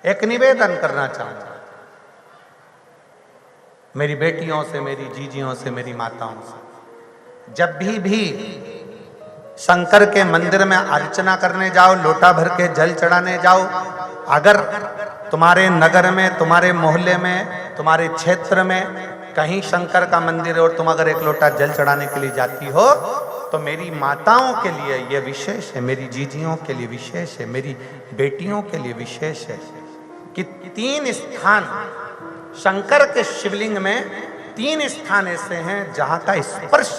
एक निवेदन करना चाहूंगा मेरी बेटियों से, मेरी जीजियों से, मेरी माताओं से, जब भी शंकर के मंदिर में अर्चना करने जाओ, लोटा भर के जल चढ़ाने जाओ, अगर तुम्हारे नगर में, तुम्हारे मोहल्ले में, तुम्हारे क्षेत्र में कहीं शंकर का मंदिर है और तुम अगर एक लोटा जल चढ़ाने के लिए जाती हो, तो मेरी माताओं के लिए यह विशेष है, मेरी जीजियों के लिए विशेष है, मेरी बेटियों के लिए विशेष है कि 3 स्थान शंकर के शिवलिंग में 3 स्थान ऐसे हैं जहां का स्पर्श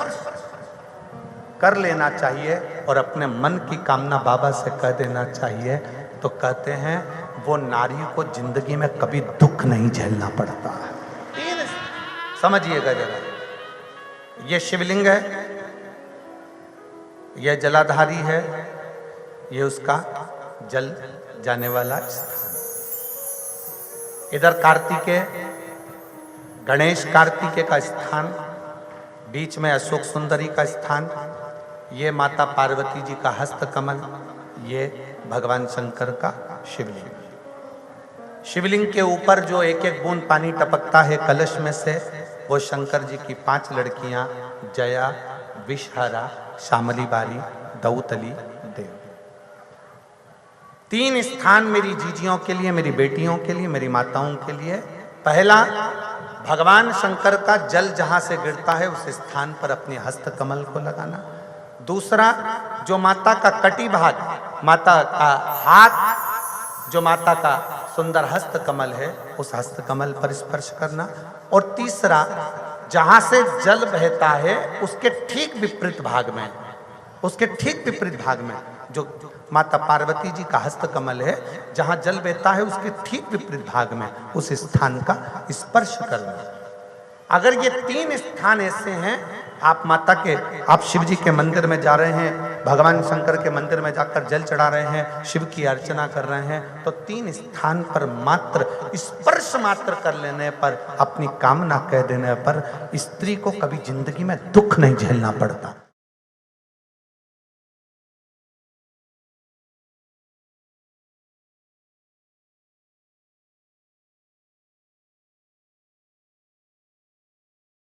कर लेना चाहिए और अपने मन की कामना बाबा से कह देना चाहिए। तो कहते हैं वो नारी को जिंदगी में कभी दुख नहीं झेलना पड़ता है। 3 समझिएगा जरा, ये शिवलिंग है, यह जलाधारी है, ये उसका जल जाने वाला स्थान। इधर कार्तिकेय, गणेश कार्तिकेय का स्थान, बीच में अशोक सुंदरी का स्थान, ये माता पार्वती जी का हस्त कमल, ये भगवान शंकर का शिवलिंग। शिवलिंग के ऊपर जो एक एक बूंद पानी टपकता है कलश में से, वो शंकर जी की 5 लड़कियां जया, विषहरा, शामली बारी, दौतली, देव। 3 स्थान मेरी जीजियों के लिए, मेरी बेटियों के लिए, मेरी माताओं के लिए। पहला, भगवान शंकर का जल जहां से गिरता है उस स्थान पर अपने हस्त कमल को लगाना। दूसरा, जो माता का कटी भाग, माता का हाथ, जो माता का सुंदर हस्त कमल है, उस हस्त कमल पर स्पर्श करना। और तीसरा, जहां से जल बहता है उसके ठीक विपरीत भाग में, उसके ठीक विपरीत भाग में जो माता पार्वती जी का हस्त कमल है, जहां जल बहता है उसके ठीक विपरीत भाग में उस स्थान का स्पर्श करना। अगर ये 3 स्थान ऐसे हैं, आप माता के, आप शिव जी के मंदिर में जा रहे हैं, भगवान शंकर के मंदिर में जाकर जल चढ़ा रहे हैं, शिव की अर्चना कर रहे हैं, तो 3 स्थान पर मात्र स्पर्श मात्र कर लेने पर, अपनी कामना कह देने पर स्त्री को कभी जिंदगी में दुख नहीं झेलना पड़ता।